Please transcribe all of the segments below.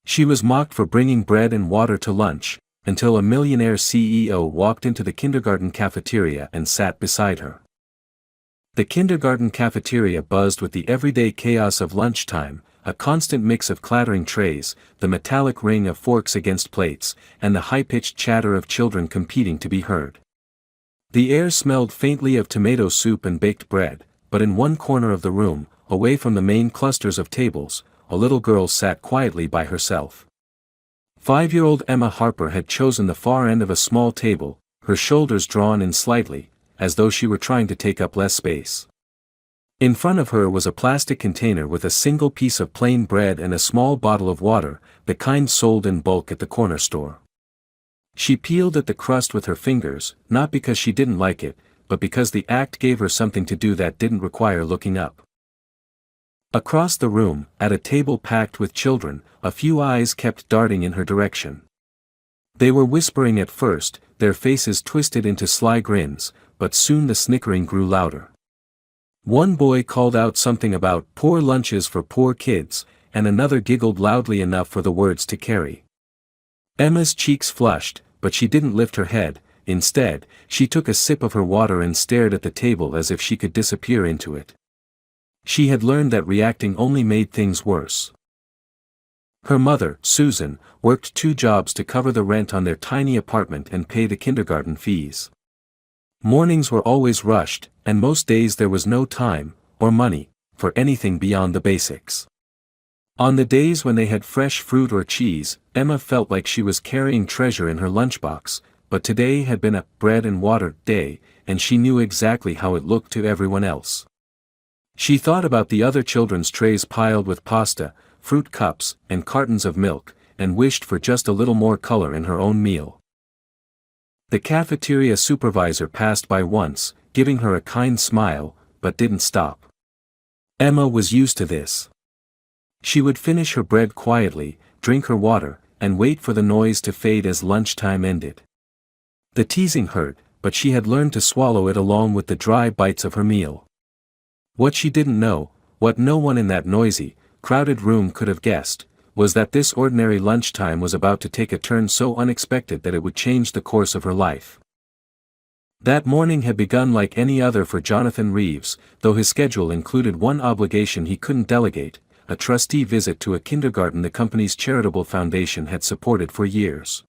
She was mocked for bringing bread and water to lunch, until a millionaire CEO walked into the kindergarten cafeteria and sat beside her. The kindergarten cafeteria buzzed with the everyday chaos of lunchtime, a constant mix of clattering trays, the metallic ring of forks against plates, and the high-pitched chatter of children competing to be heard. The air smelled faintly of tomato soup and baked bread, but in one corner of the room, away from the main clusters of tables, a little girl sat quietly by herself. 5-year-old Emma Harper had chosen the far end of a small table, her shoulders drawn in slightly, as though she were trying to take up less space. In front of her was a plastic container with a single piece of plain bread and a small bottle of water, the kind sold in bulk at the corner store. She peeled at the crust with her fingers, not because she didn't like it, but because the act gave her something to do that didn't require looking up. Across the room, at a table packed with children, a few eyes kept darting in her direction. They were whispering at first, their faces twisted into sly grins, but soon the snickering grew louder. One boy called out something about poor lunches for poor kids, and another giggled loudly enough for the words to carry. Emma's cheeks flushed, but she didn't lift her head. Instead, she took a sip of her water and stared at the table as if she could disappear into it. She had learned that reacting only made things worse. Her mother, Susan, worked 2 jobs to cover the rent on their tiny apartment and pay the kindergarten fees. Mornings were always rushed, and most days there was no time, or money, for anything beyond the basics. On the days when they had fresh fruit or cheese, Emma felt like she was carrying treasure in her lunchbox, but today had been a bread and water day, and she knew exactly how it looked to everyone else. She thought about the other children's trays piled with pasta, fruit cups, and cartons of milk, and wished for just a little more color in her own meal. The cafeteria supervisor passed by once, giving her a kind smile, but didn't stop. Emma was used to this. She would finish her bread quietly, drink her water, and wait for the noise to fade as lunchtime ended. The teasing hurt, but she had learned to swallow it along with the dry bites of her meal. What she didn't know, what no one in that noisy, crowded room could have guessed, was that this ordinary lunchtime was about to take a turn so unexpected that it would change the course of her life. That morning had begun like any other for Jonathan Reeves, though his schedule included one obligation he couldn't delegate, a trustee visit to a kindergarten the company's charitable foundation had supported for years.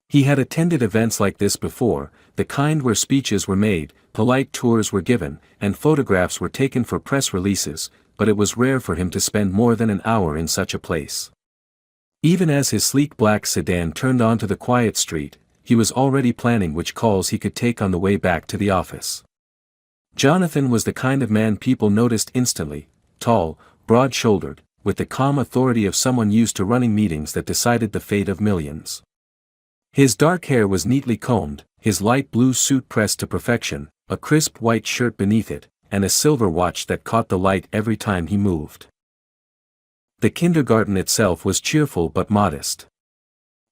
He had attended events like this before, the kind where speeches were made, polite tours were given, and photographs were taken for press releases, but it was rare for him to spend more than an hour in such a place. Even as his sleek black sedan turned onto the quiet street, he was already planning which calls he could take on the way back to the office. Jonathan was the kind of man people noticed instantly, tall, broad-shouldered, with the calm authority of someone used to running meetings that decided the fate of millions. His dark hair was neatly combed, his light blue suit pressed to perfection, a crisp white shirt beneath it, and a silver watch that caught the light every time he moved. The kindergarten itself was cheerful but modest.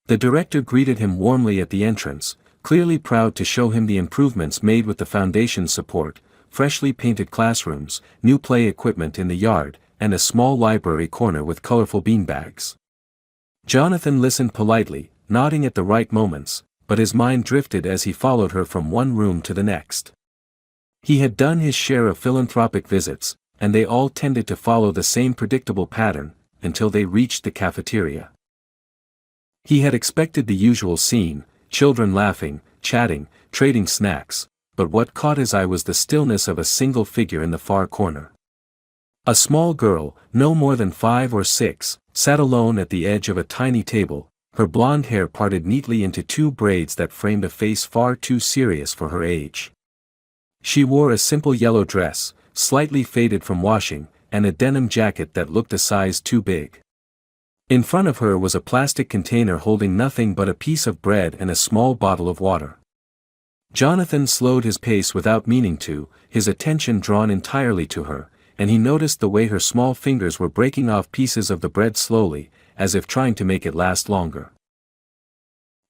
The director greeted him warmly at the entrance, clearly proud to show him the improvements made with the foundation's support, freshly painted classrooms, new play equipment in the yard, and a small library corner with colorful beanbags. Jonathan listened politely, nodding at the right moments, but his mind drifted as he followed her from one room to the next. He had done his share of philanthropic visits, and they all tended to follow the same predictable pattern, until they reached the cafeteria. He had expected the usual scene, children laughing, chatting, trading snacks, but what caught his eye was the stillness of a single figure in the far corner. A small girl, no more than 5 or 6, sat alone at the edge of a tiny table, her blonde hair parted neatly into 2 braids that framed a face far too serious for her age. She wore a simple yellow dress, slightly faded from washing, and a denim jacket that looked a size too big. In front of her was a plastic container holding nothing but a piece of bread and a small bottle of water. Jonathan slowed his pace without meaning to, his attention drawn entirely to her, and he noticed the way her small fingers were breaking off pieces of the bread slowly, as if trying to make it last longer.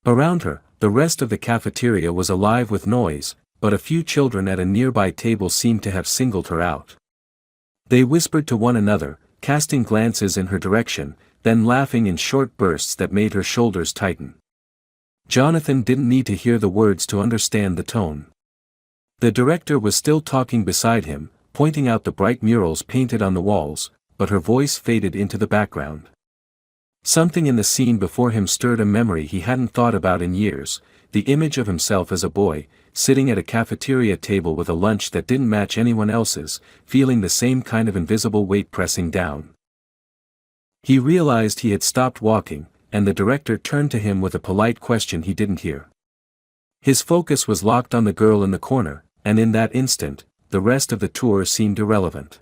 Around her, the rest of the cafeteria was alive with noise, but a few children at a nearby table seemed to have singled her out. They whispered to one another, casting glances in her direction, then laughing in short bursts that made her shoulders tighten. Jonathan didn't need to hear the words to understand the tone. The director was still talking beside him, pointing out the bright murals painted on the walls, but her voice faded into the background. Something in the scene before him stirred a memory he hadn't thought about in years, the image of himself as a boy, sitting at a cafeteria table with a lunch that didn't match anyone else's, feeling the same kind of invisible weight pressing down. He realized he had stopped walking, and the director turned to him with a polite question he didn't hear. His focus was locked on the girl in the corner, and in that instant, the rest of the tour seemed irrelevant.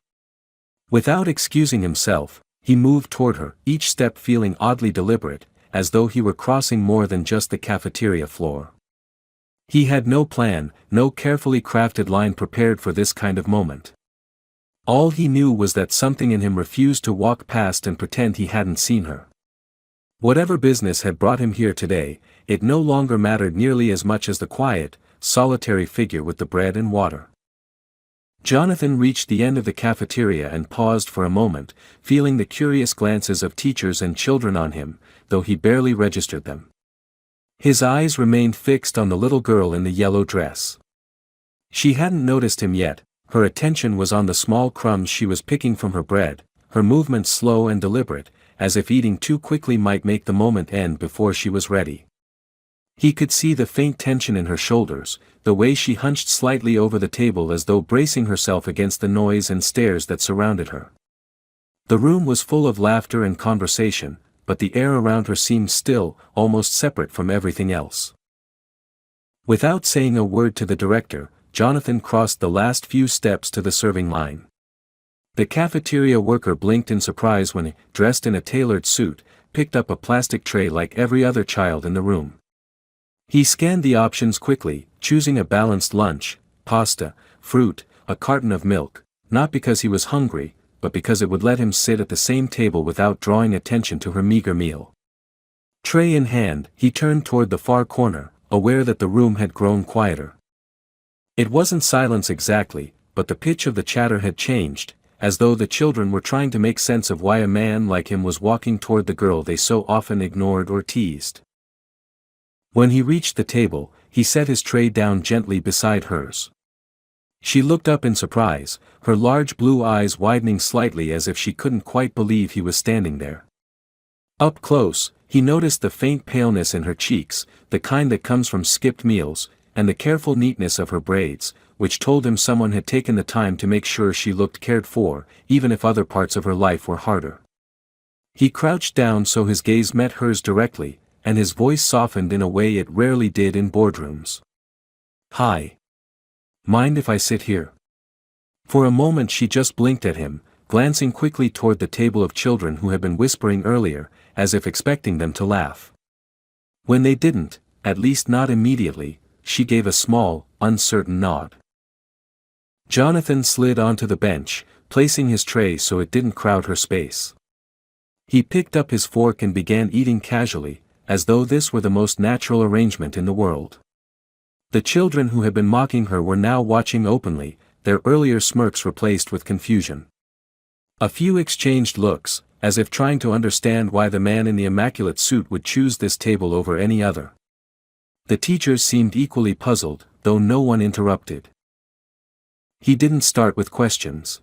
Without excusing himself, he moved toward her, each step feeling oddly deliberate, as though he were crossing more than just the cafeteria floor. He had no plan, no carefully crafted line prepared for this kind of moment. All he knew was that something in him refused to walk past and pretend he hadn't seen her. Whatever business had brought him here today, it no longer mattered nearly as much as the quiet, solitary figure with the bread and water. Jonathan reached the end of the cafeteria and paused for a moment, feeling the curious glances of teachers and children on him, though he barely registered them. His eyes remained fixed on the little girl in the yellow dress. She hadn't noticed him yet, her attention was on the small crumbs she was picking from her bread, her movements slow and deliberate, as if eating too quickly might make the moment end before she was ready. He could see the faint tension in her shoulders, the way she hunched slightly over the table as though bracing herself against the noise and stares that surrounded her. The room was full of laughter and conversation, but the air around her seemed still, almost separate from everything else. Without saying a word to the director, Jonathan crossed the last few steps to the serving line. The cafeteria worker blinked in surprise when he, dressed in a tailored suit, picked up a plastic tray like every other child in the room. He scanned the options quickly, choosing a balanced lunch, pasta, fruit, a carton of milk, not because he was hungry, but because it would let him sit at the same table without drawing attention to her meager meal. Tray in hand, he turned toward the far corner, aware that the room had grown quieter. It wasn't silence exactly, but the pitch of the chatter had changed, as though the children were trying to make sense of why a man like him was walking toward the girl they so often ignored or teased. When he reached the table, he set his tray down gently beside hers. She looked up in surprise, her large blue eyes widening slightly as if she couldn't quite believe he was standing there. Up close, he noticed the faint paleness in her cheeks, the kind that comes from skipped meals, and the careful neatness of her braids, which told him someone had taken the time to make sure she looked cared for, even if other parts of her life were harder. He crouched down so his gaze met hers directly, and his voice softened in a way it rarely did in boardrooms. "Hi. Mind if I sit here?" For a moment she just blinked at him, glancing quickly toward the table of children who had been whispering earlier, as if expecting them to laugh. When they didn't, at least not immediately, she gave a small, uncertain nod. Jonathan slid onto the bench, placing his tray so it didn't crowd her space. He picked up his fork and began eating casually, as though this were the most natural arrangement in the world. The children who had been mocking her were now watching openly, their earlier smirks replaced with confusion. A few exchanged looks, as if trying to understand why the man in the immaculate suit would choose this table over any other. The teachers seemed equally puzzled, though no one interrupted. He didn't start with questions.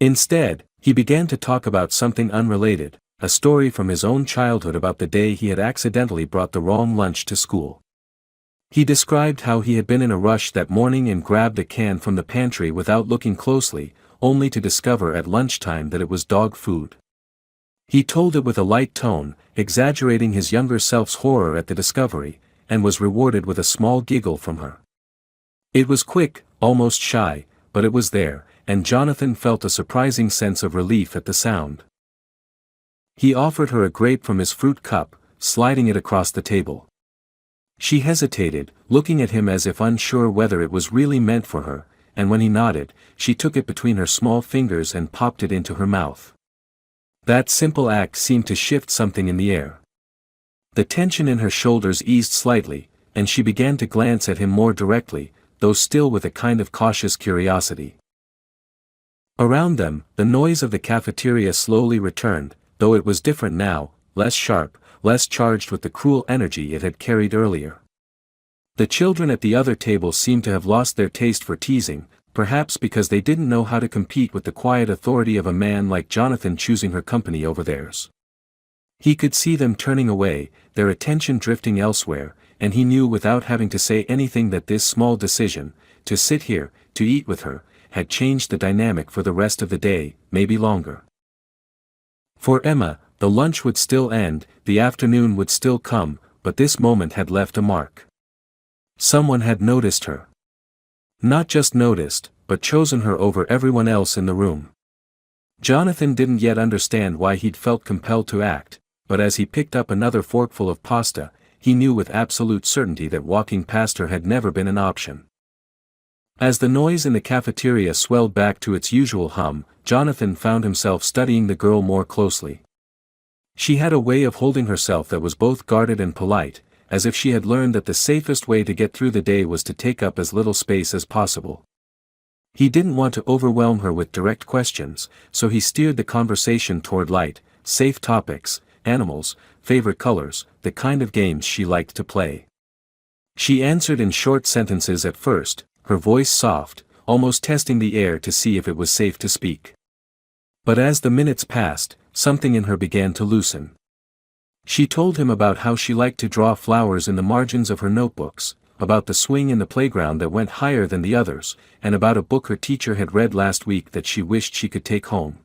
Instead, he began to talk about something unrelated, a story from his own childhood about the day he had accidentally brought the wrong lunch to school. He described how he had been in a rush that morning and grabbed a can from the pantry without looking closely, only to discover at lunchtime that it was dog food. He told it with a light tone, exaggerating his younger self's horror at the discovery, and was rewarded with a small giggle from her. It was quick, almost shy, but it was there, and Jonathan felt a surprising sense of relief at the sound. He offered her a grape from his fruit cup, sliding it across the table. She hesitated, looking at him as if unsure whether it was really meant for her, and when he nodded, she took it between her small fingers and popped it into her mouth. That simple act seemed to shift something in the air. The tension in her shoulders eased slightly, and she began to glance at him more directly, though still with a kind of cautious curiosity. Around them, the noise of the cafeteria slowly returned, though it was different now, less sharp, less charged with the cruel energy it had carried earlier. The children at the other table seemed to have lost their taste for teasing, perhaps because they didn't know how to compete with the quiet authority of a man like Jonathan choosing her company over theirs. He could see them turning away, their attention drifting elsewhere, and he knew without having to say anything that this small decision, to sit here, to eat with her, had changed the dynamic for the rest of the day, maybe longer. For Emma, the lunch would still end, the afternoon would still come, but this moment had left a mark. Someone had noticed her. Not just noticed, but chosen her over everyone else in the room. Jonathan didn't yet understand why he'd felt compelled to act, but as he picked up another forkful of pasta, he knew with absolute certainty that walking past her had never been an option. As the noise in the cafeteria swelled back to its usual hum, Jonathan found himself studying the girl more closely. She had a way of holding herself that was both guarded and polite, as if she had learned that the safest way to get through the day was to take up as little space as possible. He didn't want to overwhelm her with direct questions, so he steered the conversation toward light, safe topics, animals, favorite colors, the kind of games she liked to play. She answered in short sentences at first, her voice soft, almost testing the air to see if it was safe to speak. But as the minutes passed, something in her began to loosen. She told him about how she liked to draw flowers in the margins of her notebooks, about the swing in the playground that went higher than the others, and about a book her teacher had read last week that she wished she could take home.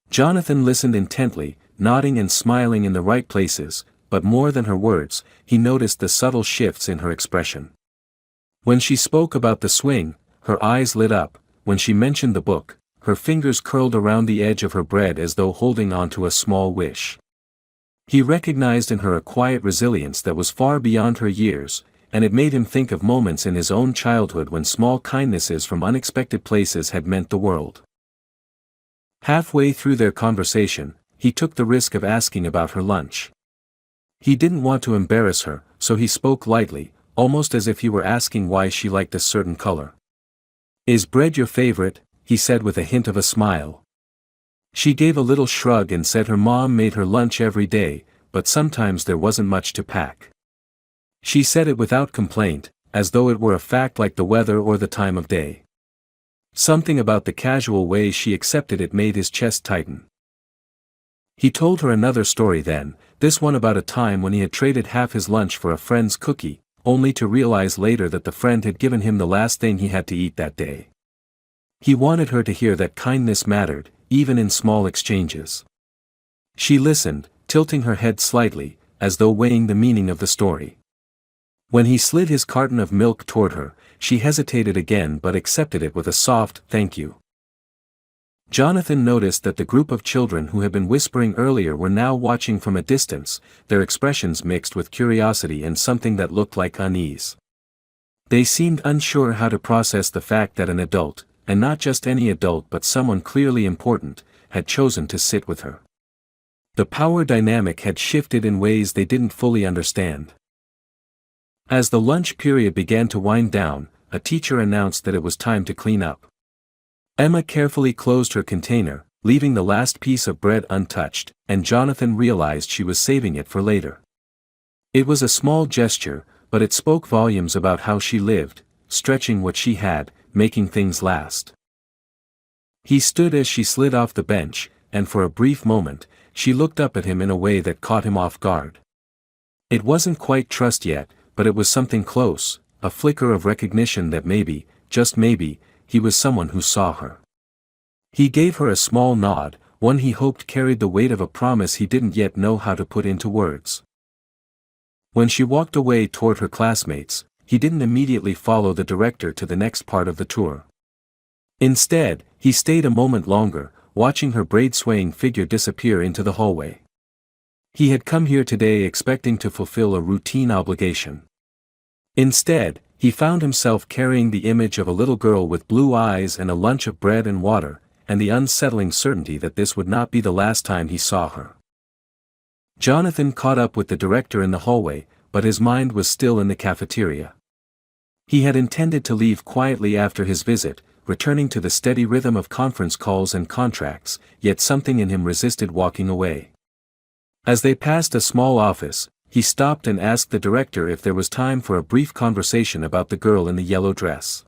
Jonathan listened intently, nodding and smiling in the right places, but more than her words, he noticed the subtle shifts in her expression. When she spoke about the swing, her eyes lit up; when she mentioned the book, her fingers curled around the edge of her bread as though holding on to a small wish. He recognized in her a quiet resilience that was far beyond her years, and it made him think of moments in his own childhood when small kindnesses from unexpected places had meant the world. Halfway through their conversation, he took the risk of asking about her lunch. He didn't want to embarrass her, so he spoke lightly, almost as if he were asking why she liked a certain color. "Is bread your favorite?" he said with a hint of a smile. She gave a little shrug and said her mom made her lunch every day, but sometimes there wasn't much to pack. She said it without complaint, as though it were a fact like the weather or the time of day. Something about the casual way she accepted it made his chest tighten. He told her another story then, this one about a time when he had traded half his lunch for a friend's cookie, only to realize later that the friend had given him the last thing he had to eat that day. He wanted her to hear that kindness mattered, even in small exchanges. She listened, tilting her head slightly, as though weighing the meaning of the story. When he slid his carton of milk toward her, she hesitated again but accepted it with a soft "thank you." Jonathan noticed that the group of children who had been whispering earlier were now watching from a distance, their expressions mixed with curiosity and something that looked like unease. They seemed unsure how to process the fact that an adult, and not just any adult but someone clearly important, had chosen to sit with her. The power dynamic had shifted in ways they didn't fully understand. As the lunch period began to wind down, a teacher announced that it was time to clean up. Emma carefully closed her container, leaving the last piece of bread untouched, and Jonathan realized she was saving it for later. It was a small gesture, but it spoke volumes about how she lived, stretching what she had, making things last. He stood as she slid off the bench, and for a brief moment, she looked up at him in a way that caught him off guard. It wasn't quite trust yet, but it was something close, a flicker of recognition that maybe, just maybe, he was someone who saw her. He gave her a small nod, one he hoped carried the weight of a promise he didn't yet know how to put into words. When she walked away toward her classmates, he didn't immediately follow the director to the next part of the tour. Instead, he stayed a moment longer, watching her braid-swaying figure disappear into the hallway. He had come here today expecting to fulfill a routine obligation. Instead, he found himself carrying the image of a little girl with blue eyes and a lunch of bread and water, and the unsettling certainty that this would not be the last time he saw her. Jonathan caught up with the director in the hallway, but his mind was still in the cafeteria. He had intended to leave quietly after his visit, returning to the steady rhythm of conference calls and contracts, yet something in him resisted walking away. As they passed a small office, he stopped and asked the director if there was time for a brief conversation about the girl in the yellow dress.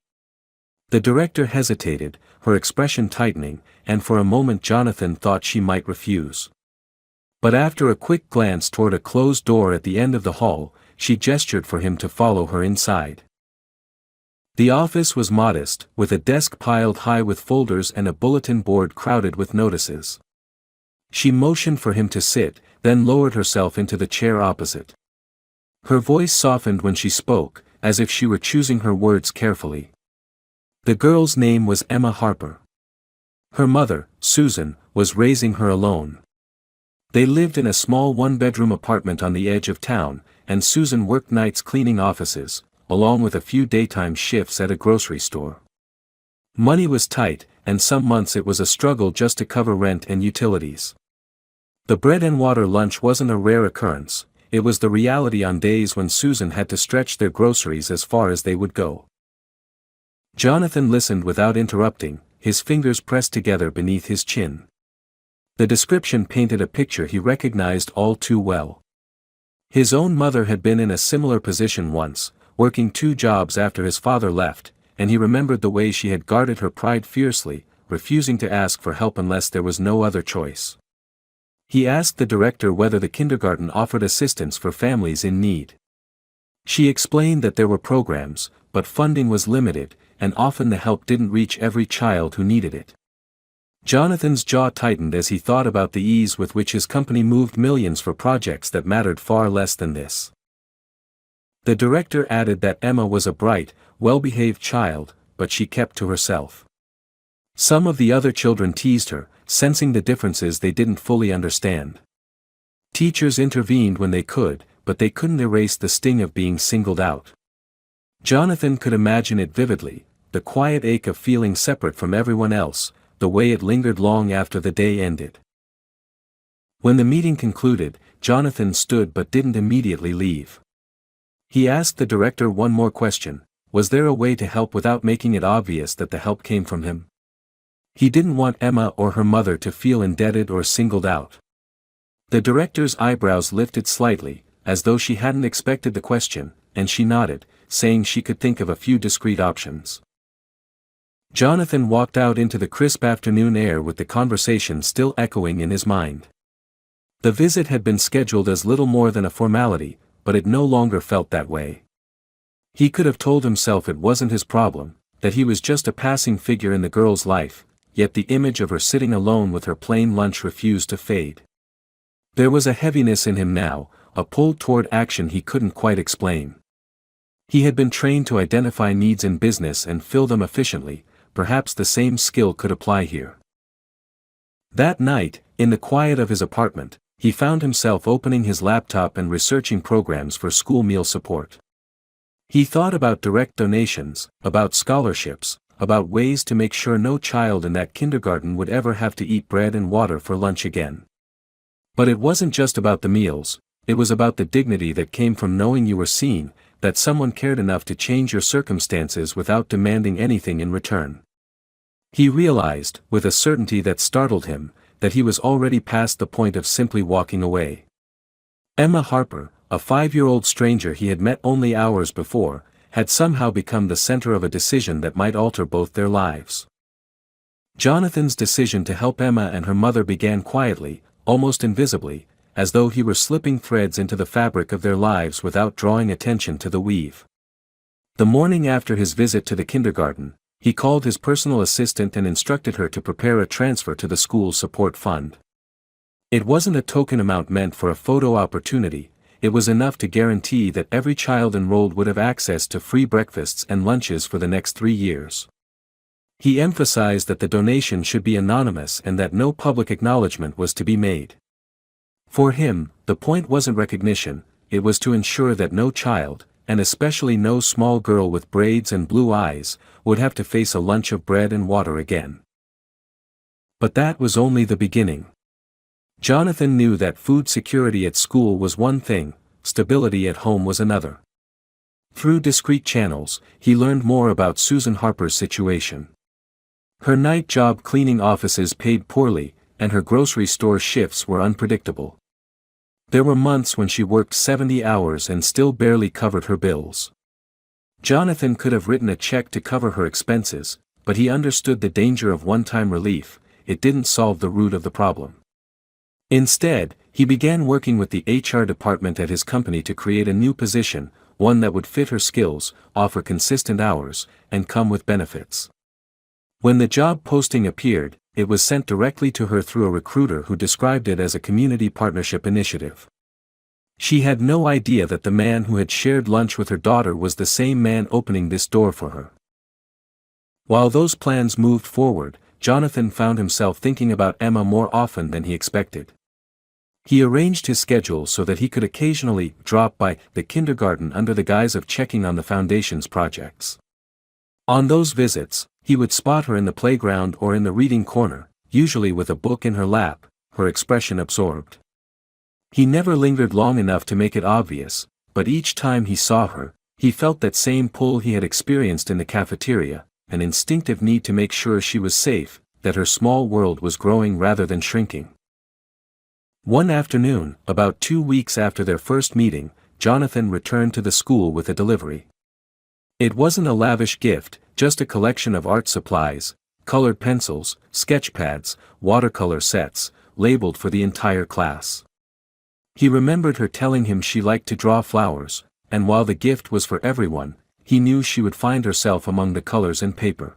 The director hesitated, her expression tightening, and for a moment Jonathan thought she might refuse. But after a quick glance toward a closed door at the end of the hall, she gestured for him to follow her inside. The office was modest, with a desk piled high with folders and a bulletin board crowded with notices. She motioned for him to sit, then lowered herself into the chair opposite. Her voice softened when she spoke, as if she were choosing her words carefully. The girl's name was Emma Harper. Her mother, Susan, was raising her alone. They lived in a small one-bedroom apartment on the edge of town, and Susan worked nights cleaning offices, along with a few daytime shifts at a grocery store. Money was tight, and some months it was a struggle just to cover rent and utilities. The bread and water lunch wasn't a rare occurrence, it was the reality on days when Susan had to stretch their groceries as far as they would go. Jonathan listened without interrupting, his fingers pressed together beneath his chin. The description painted a picture he recognized all too well. His own mother had been in a similar position once, working 2 jobs after his father left, and he remembered the way she had guarded her pride fiercely, refusing to ask for help unless there was no other choice. He asked the director whether the kindergarten offered assistance for families in need. She explained that there were programs, but funding was limited, and often the help didn't reach every child who needed it. Jonathan's jaw tightened as he thought about the ease with which his company moved millions for projects that mattered far less than this. The director added that Emma was a bright, well-behaved child, but she kept to herself. Some of the other children teased her, sensing the differences they didn't fully understand. Teachers intervened when they could, but they couldn't erase the sting of being singled out. Jonathan could imagine it vividly, the quiet ache of feeling separate from everyone else, the way it lingered long after the day ended. When the meeting concluded, Jonathan stood but didn't immediately leave. He asked the director one more question: was there a way to help without making it obvious that the help came from him? He didn't want Emma or her mother to feel indebted or singled out. The director's eyebrows lifted slightly, as though she hadn't expected the question, and she nodded, saying she could think of a few discrete options. Jonathan walked out into the crisp afternoon air with the conversation still echoing in his mind. The visit had been scheduled as little more than a formality, but it no longer felt that way. He could have told himself it wasn't his problem, that he was just a passing figure in the girl's life, yet the image of her sitting alone with her plain lunch refused to fade. There was a heaviness in him now, a pull toward action he couldn't quite explain. He had been trained to identify needs in business and fill them efficiently, perhaps the same skill could apply here. That night, in the quiet of his apartment, he found himself opening his laptop and researching programs for school meal support. He thought about direct donations, about scholarships, about ways to make sure no child in that kindergarten would ever have to eat bread and water for lunch again. But it wasn't just about the meals, it was about the dignity that came from knowing you were seen, that someone cared enough to change your circumstances without demanding anything in return. He realized, with a certainty that startled him, that he was already past the point of simply walking away. Emma Harper, a 5-year-old stranger he had met only hours before, had somehow become the center of a decision that might alter both their lives. Jonathan's decision to help Emma and her mother began quietly, almost invisibly, as though he were slipping threads into the fabric of their lives without drawing attention to the weave. The morning after his visit to the kindergarten, he called his personal assistant and instructed her to prepare a transfer to the school support fund. It wasn't a token amount meant for a photo opportunity, it was enough to guarantee that every child enrolled would have access to free breakfasts and lunches for the next 3 years. He emphasized that the donation should be anonymous and that no public acknowledgement was to be made. For him, the point wasn't recognition, it was to ensure that no child, and especially no small girl with braids and blue eyes, would have to face a lunch of bread and water again. But that was only the beginning. Jonathan knew that food security at school was one thing, stability at home was another. Through discreet channels, he learned more about Susan Harper's situation. Her night job cleaning offices paid poorly, and her grocery store shifts were unpredictable. There were months when she worked 70 hours and still barely covered her bills. Jonathan could have written a check to cover her expenses, but he understood the danger of one-time relief. It didn't solve the root of the problem. Instead, he began working with the HR department at his company to create a new position, one that would fit her skills, offer consistent hours, and come with benefits. When the job posting appeared, it was sent directly to her through a recruiter who described it as a community partnership initiative. She had no idea that the man who had shared lunch with her daughter was the same man opening this door for her. While those plans moved forward, Jonathan found himself thinking about Emma more often than he expected. He arranged his schedule so that he could occasionally drop by the kindergarten under the guise of checking on the foundation's projects. On those visits, he would spot her in the playground or in the reading corner, usually with a book in her lap, her expression absorbed. He never lingered long enough to make it obvious, but each time he saw her, he felt that same pull he had experienced in the cafeteria, an instinctive need to make sure she was safe, that her small world was growing rather than shrinking. One afternoon, about 2 weeks after their first meeting, Jonathan returned to the school with a delivery. It wasn't a lavish gift, just a collection of art supplies, colored pencils, sketch pads, watercolor sets, labeled for the entire class. He remembered her telling him she liked to draw flowers, and while the gift was for everyone, he knew she would find herself among the colors and paper.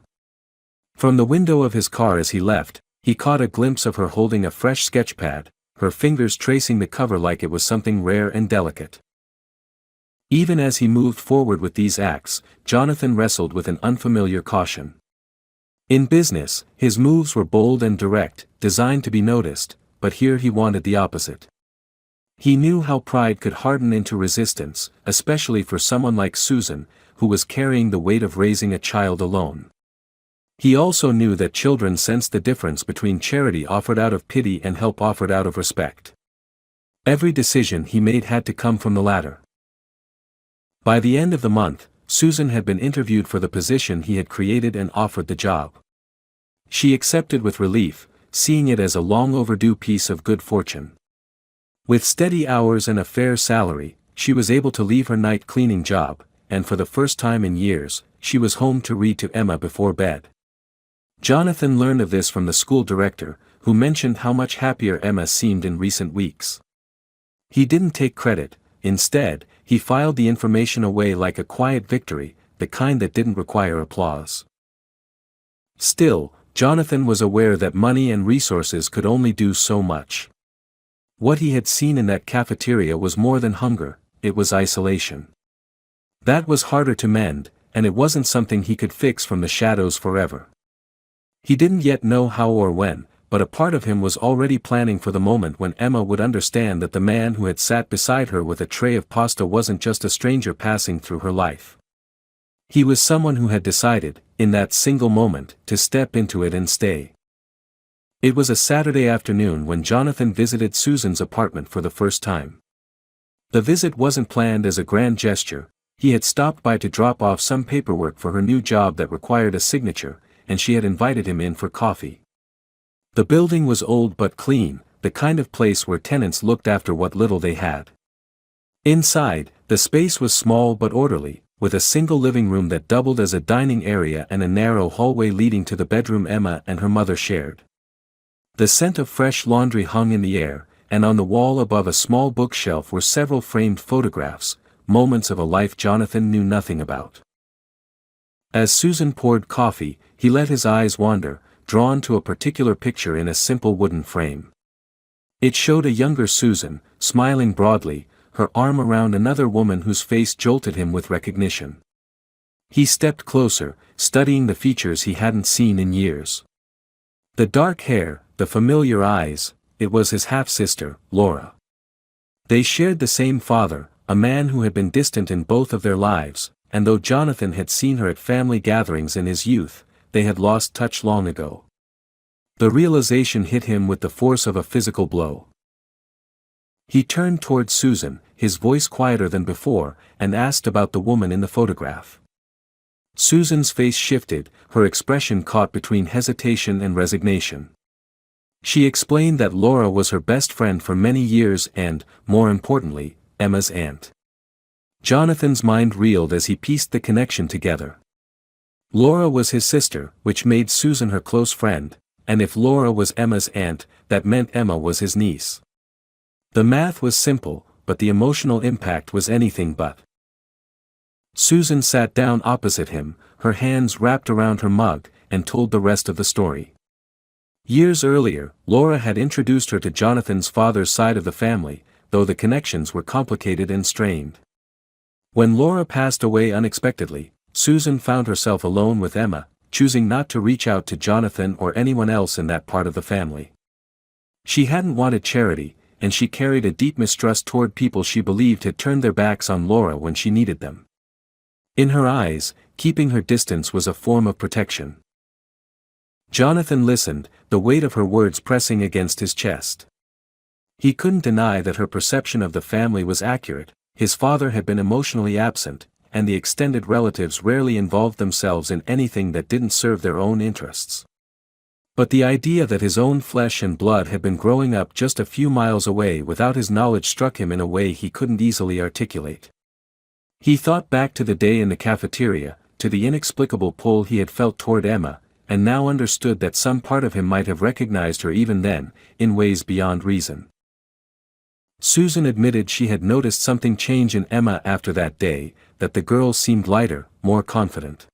From the window of his car as he left, he caught a glimpse of her holding a fresh sketch pad, her fingers tracing the cover like it was something rare and delicate. Even as he moved forward with these acts, Jonathan wrestled with an unfamiliar caution. In business, his moves were bold and direct, designed to be noticed, but here he wanted the opposite. He knew how pride could harden into resistance, especially for someone like Susan, who was carrying the weight of raising a child alone. He also knew that children sensed the difference between charity offered out of pity and help offered out of respect. Every decision he made had to come from the latter. By the end of the month, Susan had been interviewed for the position he had created and offered the job. She accepted with relief, seeing it as a long overdue piece of good fortune. With steady hours and a fair salary, she was able to leave her night cleaning job, and for the first time in years, she was home to read to Emma before bed. Jonathan learned of this from the school director, who mentioned how much happier Emma seemed in recent weeks. He didn't take credit. Instead, he filed the information away like a quiet victory, the kind that didn't require applause. Still, Jonathan was aware that money and resources could only do so much. What he had seen in that cafeteria was more than hunger, it was isolation. That was harder to mend, and it wasn't something he could fix from the shadows forever. He didn't yet know how or when, but a part of him was already planning for the moment when Emma would understand that the man who had sat beside her with a tray of pasta wasn't just a stranger passing through her life. He was someone who had decided, in that single moment, to step into it and stay. It was a Saturday afternoon when Jonathan visited Susan's apartment for the first time. The visit wasn't planned as a grand gesture. He had stopped by to drop off some paperwork for her new job that required a signature, and she had invited him in for coffee. The building was old but clean, the kind of place where tenants looked after what little they had. Inside, the space was small but orderly, with a single living room that doubled as a dining area and a narrow hallway leading to the bedroom Emma and her mother shared. The scent of fresh laundry hung in the air, and on the wall above a small bookshelf were several framed photographs, moments of a life Jonathan knew nothing about. As Susan poured coffee, he let his eyes wander, drawn to a particular picture in a simple wooden frame. It showed a younger Susan, smiling broadly, her arm around another woman whose face jolted him with recognition. He stepped closer, studying the features he hadn't seen in years. The dark hair, the familiar eyes, it was his half-sister, Laura. They shared the same father, a man who had been distant in both of their lives, and though Jonathan had seen her at family gatherings in his youth, they had lost touch long ago. The realization hit him with the force of a physical blow. He turned toward Susan, his voice quieter than before, and asked about the woman in the photograph. Susan's face shifted, her expression caught between hesitation and resignation. She explained that Laura was her best friend for many years and, more importantly, Emma's aunt. Jonathan's mind reeled as he pieced the connection together. Laura was his sister, which made Susan her close friend, and if Laura was Emma's aunt, that meant Emma was his niece. The math was simple, but the emotional impact was anything but. Susan sat down opposite him, her hands wrapped around her mug, and told the rest of the story. Years earlier, Laura had introduced her to Jonathan's father's side of the family, though the connections were complicated and strained. When Laura passed away unexpectedly, Susan found herself alone with Emma, choosing not to reach out to Jonathan or anyone else in that part of the family. She hadn't wanted charity, and she carried a deep mistrust toward people she believed had turned their backs on Laura when she needed them. In her eyes, keeping her distance was a form of protection. Jonathan listened, the weight of her words pressing against his chest. He couldn't deny that her perception of the family was accurate. His father had been emotionally absent, and the extended relatives rarely involved themselves in anything that didn't serve their own interests. But the idea that his own flesh and blood had been growing up just a few miles away without his knowledge struck him in a way he couldn't easily articulate. He thought back to the day in the cafeteria, to the inexplicable pull he had felt toward Emma, and now understood that some part of him might have recognized her even then, in ways beyond reason. Susan admitted she had noticed something change in Emma after that day, that the girl seemed lighter, more confident.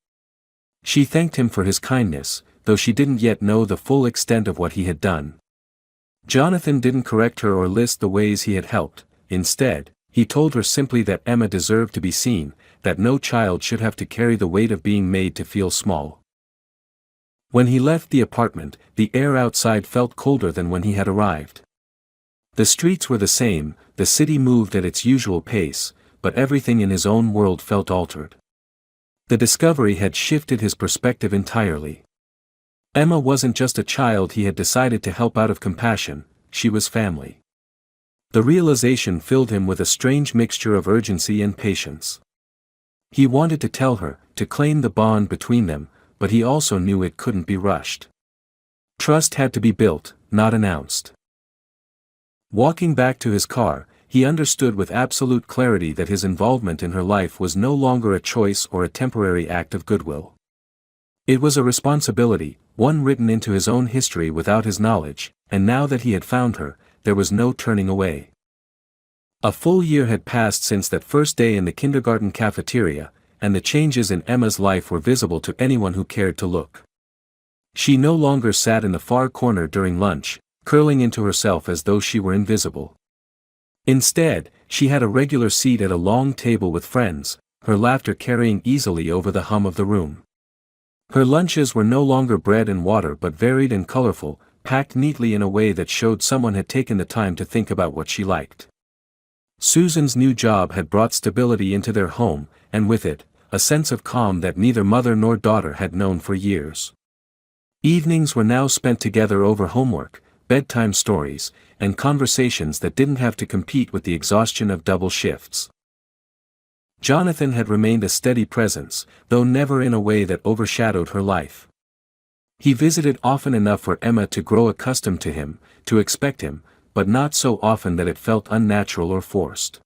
She thanked him for his kindness, though she didn't yet know the full extent of what he had done. Jonathan didn't correct her or list the ways he had helped. Instead, he told her simply that Emma deserved to be seen, that no child should have to carry the weight of being made to feel small. When he left the apartment, the air outside felt colder than when he had arrived. The streets were the same, the city moved at its usual pace, but everything in his own world felt altered. The discovery had shifted his perspective entirely. Emma wasn't just a child he had decided to help out of compassion, she was family. The realization filled him with a strange mixture of urgency and patience. He wanted to tell her, to claim the bond between them, but he also knew it couldn't be rushed. Trust had to be built, not announced. Walking back to his car, he understood with absolute clarity that his involvement in her life was no longer a choice or a temporary act of goodwill. It was a responsibility, one written into his own history without his knowledge, and now that he had found her, there was no turning away. A full year had passed since that first day in the kindergarten cafeteria, and the changes in Emma's life were visible to anyone who cared to look. She no longer sat in the far corner during lunch, curling into herself as though she were invisible. Instead, she had a regular seat at a long table with friends, her laughter carrying easily over the hum of the room. Her lunches were no longer bread and water but varied and colorful, packed neatly in a way that showed someone had taken the time to think about what she liked. Susan's new job had brought stability into their home, and with it, a sense of calm that neither mother nor daughter had known for years. Evenings were now spent together over homework, bedtime stories, and conversations that didn't have to compete with the exhaustion of double shifts. Jonathan had remained a steady presence, though never in a way that overshadowed her life. He visited often enough for Emma to grow accustomed to him, to expect him, but not so often that it felt unnatural or forced.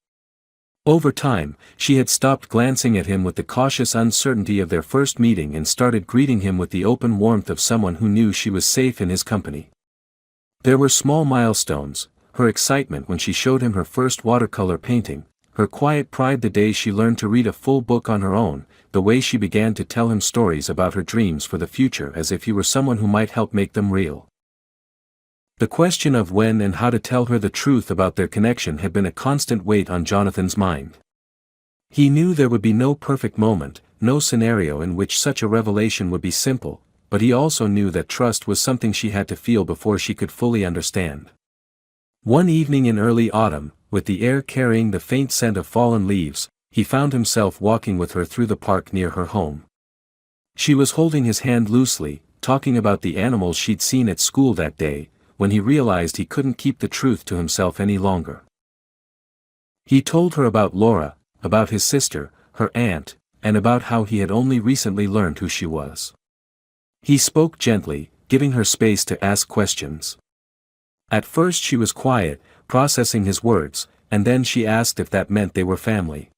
Over time, she had stopped glancing at him with the cautious uncertainty of their first meeting and started greeting him with the open warmth of someone who knew she was safe in his company. There were small milestones, her excitement when she showed him her first watercolor painting, her quiet pride the day she learned to read a full book on her own, the way she began to tell him stories about her dreams for the future as if he were someone who might help make them real. The question of when and how to tell her the truth about their connection had been a constant weight on Jonathan's mind. He knew there would be no perfect moment, no scenario in which such a revelation would be simple, but he also knew that trust was something she had to feel before she could fully understand. One evening in early autumn, with the air carrying the faint scent of fallen leaves, he found himself walking with her through the park near her home. She was holding his hand loosely, talking about the animals she'd seen at school that day, when he realized he couldn't keep the truth to himself any longer. He told her about Laura, about his sister, her aunt, and about how he had only recently learned who she was. He spoke gently, giving her space to ask questions. At first she was quiet, processing his words, and then she asked if that meant they were family.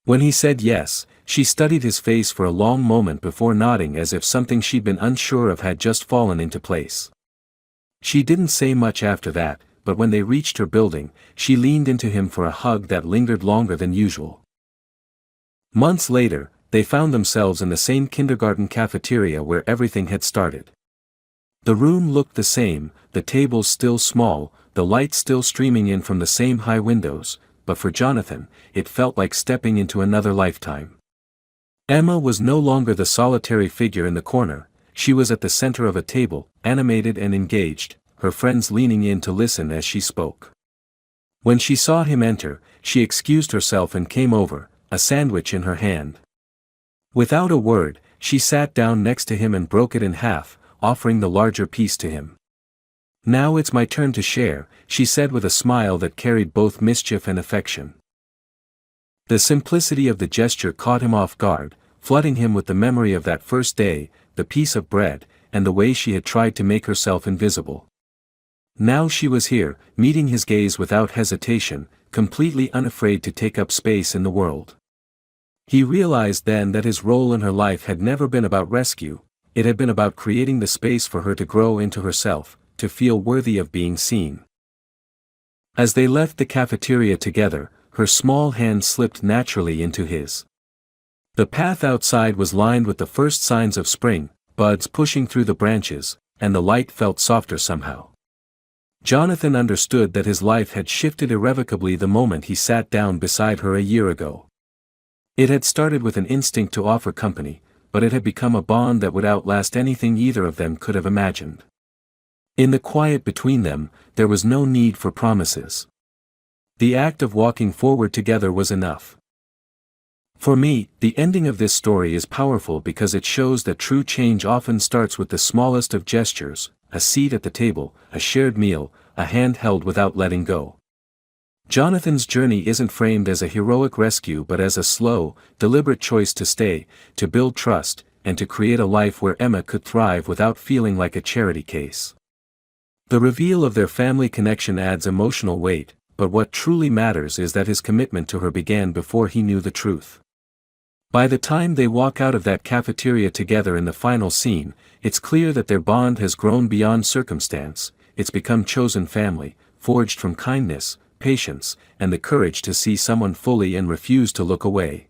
When he said yes, she studied his face for a long moment before nodding as if something she'd been unsure of had just fallen into place. She didn't say much after that, but when they reached her building, she leaned into him for a hug that lingered longer than usual. Months later, they found themselves in the same kindergarten cafeteria where everything had started. The room looked the same, the tables still small, the light still streaming in from the same high windows, but for Jonathan, it felt like stepping into another lifetime. Emma was no longer the solitary figure in the corner, she was at the center of a table, animated and engaged, her friends leaning in to listen as she spoke. When she saw him enter, she excused herself and came over, a sandwich in her hand. Without a word, she sat down next to him and broke it in half, offering the larger piece to him. "Now it's my turn to share," she said with a smile that carried both mischief and affection. The simplicity of the gesture caught him off guard, flooding him with the memory of that first day, the piece of bread, and the way she had tried to make herself invisible. Now she was here, meeting his gaze without hesitation, completely unafraid to take up space in the world. He realized then that his role in her life had never been about rescue, it had been about creating the space for her to grow into herself, to feel worthy of being seen. As they left the cafeteria together, her small hand slipped naturally into his. The path outside was lined with the first signs of spring, buds pushing through the branches, and the light felt softer somehow. Jonathan understood that his life had shifted irrevocably the moment he sat down beside her a year ago. It had started with an instinct to offer company, but it had become a bond that would outlast anything either of them could have imagined. In the quiet between them, there was no need for promises. The act of walking forward together was enough. For me, the ending of this story is powerful because it shows that true change often starts with the smallest of gestures, a seat at the table, a shared meal, a hand held without letting go. Jonathan's journey isn't framed as a heroic rescue but as a slow, deliberate choice to stay, to build trust, and to create a life where Emma could thrive without feeling like a charity case. The reveal of their family connection adds emotional weight, but what truly matters is that his commitment to her began before he knew the truth. By the time they walk out of that cafeteria together in the final scene, it's clear that their bond has grown beyond circumstance, it's become chosen family, forged from kindness, patience, and the courage to see someone fully and refuse to look away.